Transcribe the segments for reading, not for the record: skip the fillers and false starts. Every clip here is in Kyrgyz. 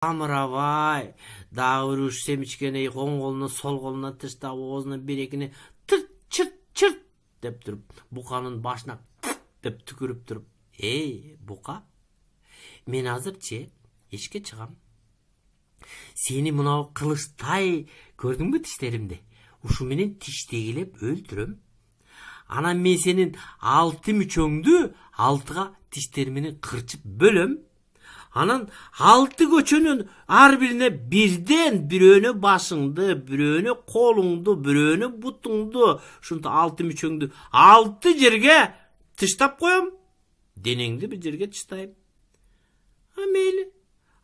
Камырабай дагы бир уш семичкени оң колуна сол колуна таштап оозунан берекини тырт чырт чырт деп туруп буканын башына деп түкүрүп туруп, эй бука, мен азырчы эшикке чыгам. Сени мынау кылычтай көрдүңбү тиштеримди? Ушу менен тиштегилеп өлтүрөм. Анан мен сенин 6 мүчөңдү 6га тиштерим менен кырчып бөлөм. Анан 6 көчөнүн ар бирине бирден бирөөнү башыңды, бирөөнү колуңду, бирөөнү бутуңду, ушинтип 6 мүчөңдү 6 жерге тыштап коем. Денеңди бир жерге тыштайм. Мейли.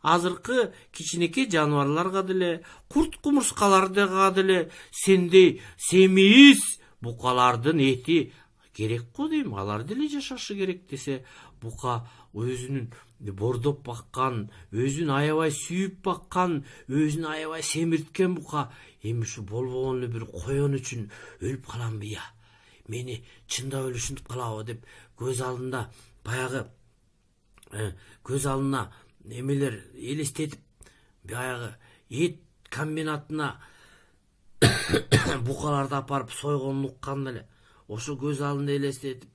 Азыркы кичинекей жаныбарларга деле, курт кумурскаларга деле сендей семиз букалардын эти керек го дейм. Алар деле жашашы керек десе, бука өзүнүн бордоп баккан, өзүн аябай сүйүп баккан, өзүн аябай семирткен бука эми ушу болбогон эле бир коен үчүн өлүп каламбы я? Мени чындап эле ушинтип калабы деп көз алдында баягы көз алдына эмелер элестетип, баягы эт комбинатына букаларды апарып сойгонун уккан эле. Ошо көз алдында элестетип,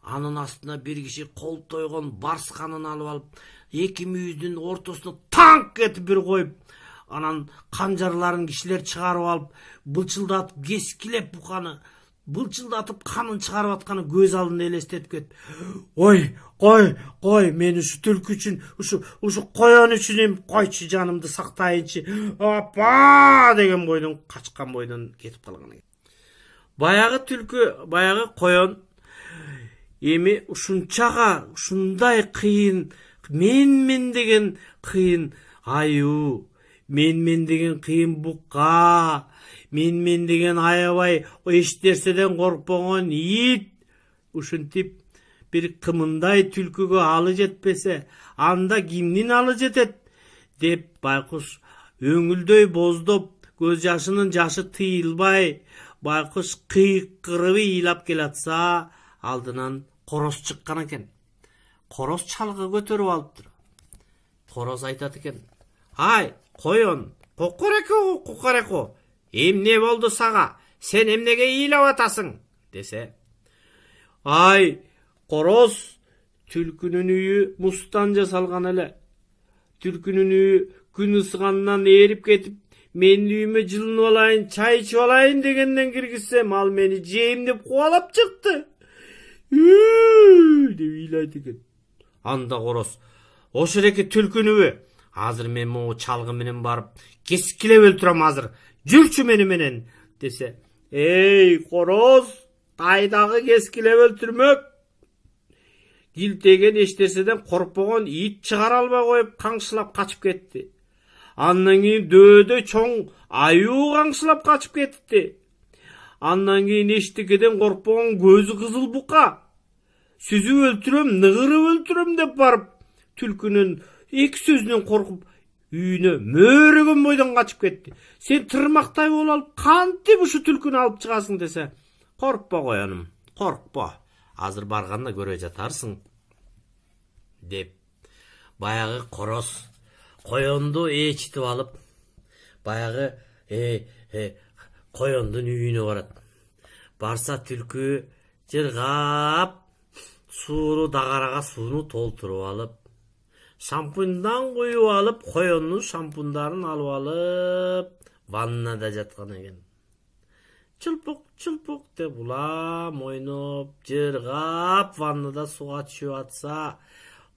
анын астына бир киши кол тойгон барс канын алып алып, эки мүйүздүн ортосуна танк этип бир коюп, анан канжарларын кишилер чыгарып алып, былчылдатып кескилеп буканы, былчылдатып канын чыгарып атканы көз алдында элестетип кетип, ой, кой, мен ушу түлкү үчүн, ушу коен үчүн эми койчу, жанымды сактайынчы, апа деген бойдон качкан бойдон кетип калган экен. Баягы түлкү, баягы коен эми ушунчага, ушундай кыйын, менмен деген кыйын аюу, менмен деген кыйын бука, менмен деген аябай эч нерседен коркпогон ит, ушинтип бир кымындай түлкүгө алы жетпесе, анда кимдин алы жетет деп байкуш өңүлдөй боздоп, көз жашынын жашы тыйылбай, байкуш кыйкырып ыйлап келатса, алдынан короз чыккан экен. Короз чалгы көтөрүп алыптыр. Короз айтат экен: ай, коен, кукареку, эмне болду сага? Сен эмнеге ыйлап атасың? Десе, ай, короз, түлкүнүн үйү мустан жасалган эле. Түлкүнүн үйү күн ысыганынан ээрип кетип, менин үйүмө жылынып алайын, чай ичип алайын дегенден киргизсем, ал мени жейм деп кубалап чыкты деп ыйлайт экен. Анда короз: ошереки түлкүнүбү? Азыр мен могу чалгы менен барып кескилеп өлтүрөм азыр. Жүрчү мени менен десе, эй короз, кайдагы кескилеп өлтүрмөк? Килтеген эч нерседен коркпогон ит чыгара албай коюп каңшылап качып кетти. Андан кийин дөөдө чоң аюу каңшылап качып кетти. Андан кийин эчтекеден коркпогон көзү кызыл бука сүзүп өлтүрөм, ныгырып өлтүрөм деп барып, түлкүнүн эки сөзүнөн коркуп, үйүнө мөөрөгөн бойдон качып кетти. Сен тырмактай болуп алып, кантип ушу түлкүнү алып чыгасың десе, коркпо коенум, коркпо, азыр барганда көрө жатарсың деп баягы короз коенду ээрчитип алып, баягы коендун үйүнө барат. Барса түлкү жыргап, сууну дагарага сууну толтуруп алып, шампуньдан куюп алып, коендун шампундарын алып алып, ваннада жаткан экен. Чулпук деп улам ойноп, жыргап, ваннада суга түшүп атса,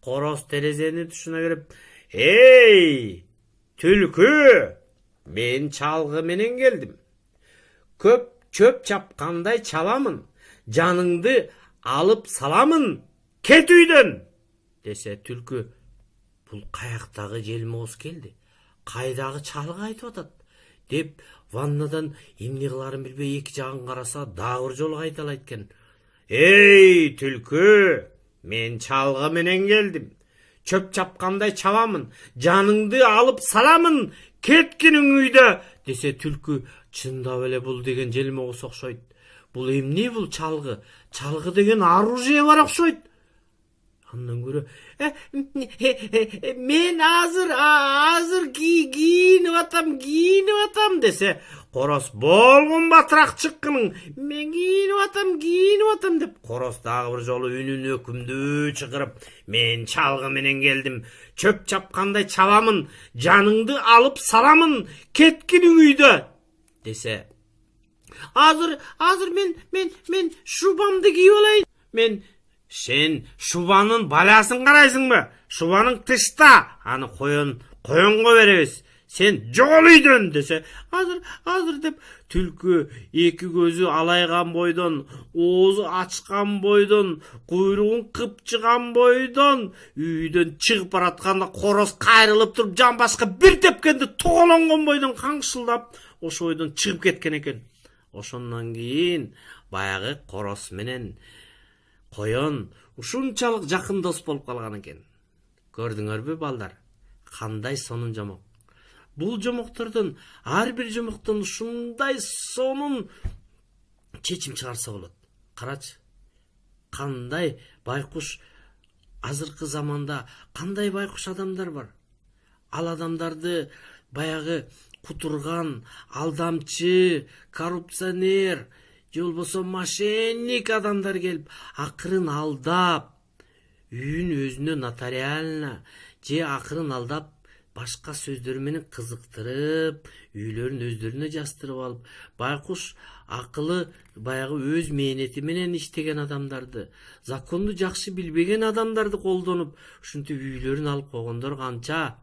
короз терезенин тушуна кирип, эй, түлкү, мен чалгы менен келдим. Көп чөп чапкандай чабамын, жаныңды алып саламын, кет үйдөн десе, түлкү: бул каяктагы желмооз келди, кайдагы чалгы айтып атат деп ваннадан эмне кыларын билбей эки жагын караса, дагы бир жолу кайталайт экен. Эй түлкү, мен чалгы менен келдим, чөп чапкандай чабамын, жаныңды алып саламын, кеткиниң үйдө десе, түлкү: чындап эле бул деген желмооз окшойт. Бул эмне, бул чалгы? Чалгы деген оружие бар окшойт. Andan görө men azır giyinip atam dese, Koroz bolgun batırak çıkkının, men giyinip atam dep, Koroz dagı bir jolu үнүн өкүмдүү чыгырып, men çalgı menen geldim, çöp çapkanday çalamın, canыңды alıp salamın, ketkining üydө dese, Hazır men şubamdı giyip alayın. Sen şubanın balasın karaysın mı? Şubanın tışta. Hani koyunga berебиз. Sen jogoluydun dese, hazır dep tülkü eki gözü alaygan boydan, oğuzu açkan boydan, kuyruğun kıpçıgan boydan, üydөн çıkıp baratkanda Koroz kayrılıp turup jan başka bir tepkende toğolongon boydan kangsıldap oşo oydan çıkıp ketken eken. Oşondan keyin баягы Koroz menen koyun ушунчалык жакын дос болуп калган экен. Көрдүңөрбү балдар? Кандай сонун жомок. Бул жомоктордон ар бир жомоктон ушундай сонун чечим чыгарса болот. Карачы. Кандай байкуш азыркы заманда кандай байкуш адамдар бар. Ал адамдарды баягы кутурган, алдамчы, коррупционер, же болбосо мошенник адамдар келип, акырын алдап, үйүн өзүнө нотариально, же акырын алдап, башка сөздөр менен кызыктырып, үйлөрүн өздөрүнө жастырып алып, байкуш акылы баягы өз мээнети менен иштеген адамдарды, законду жакшы билбеген адамдарды колдонуп, ушинтип үйлөрүн алып койгондор канча.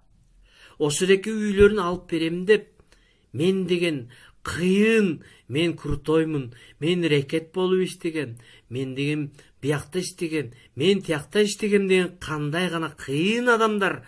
Ошореки үйлөрүн алып берем деп, мен деген кыйын, мен крутоймун, мен рекет болуп иштеген, мен деген биякта иштеген, мен тиякта иштеген деген кандай гана кыйын адамдар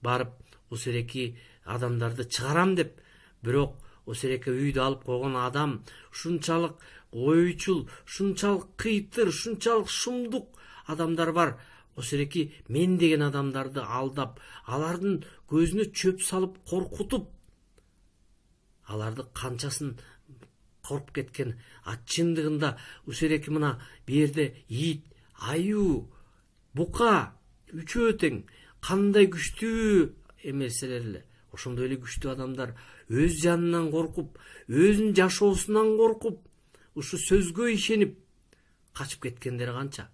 барып ошореки адамдарды чыгарам деп, бирок ошореки үйдү алып койгон адам ушунчалык оюучул, ушунчалык кыйтыр, ушунчалык шумдук адамдар бар. Ошореки мен деген адамдарды алдап, алардын көзүнө чөп салып коркутуп, аларды канчасын коруп кеткен. Чындыгында ушереки мына берде ит, аю, бука, үчөө тең кандай күчтүү эмеселер эле. Ошондой эле күчтүү адамдар өз жанынан коркуп, өзүнүн жашоосунан коркуп, ушу сөзгө ишенип качып кеткендер канча.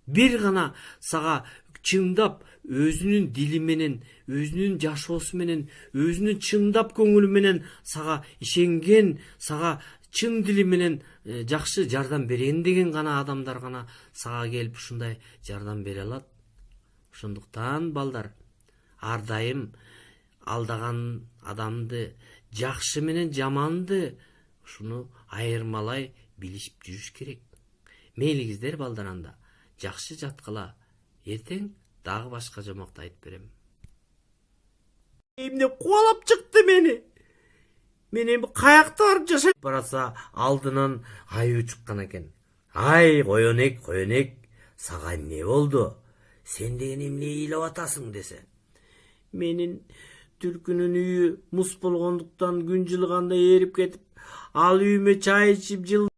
Бир гана сага чындап өзүнүн дили менен, өзүнүн жашоосу менен, өзүнүн чындап көңүлү менен сага ишенген, сага чын дили менен жакшы жардам берен деген гана адамдар гана сага келип ушундай жардам бере алат. Ошондуктан балдар, ар дайым алдаган адамды, жакшы менен жаманды ушуну айырмалай билишип жүрүш керек. Мейлиңиздер балдар, анда жакшы жаткыла. Эртең дагы башка жомокто айтып берем. Эмне кубалап чыкты мени? Мен эми каякта барып жашайт бараса, алдынан аю чыккан экен. Ай, коенек, сага эмне болду? Сен деген эмне ыйлап атасың десе. Менин түлкүнүн үйү мус болгондуктан күн жылганда эрип кетип, ал үйүмө чай ичип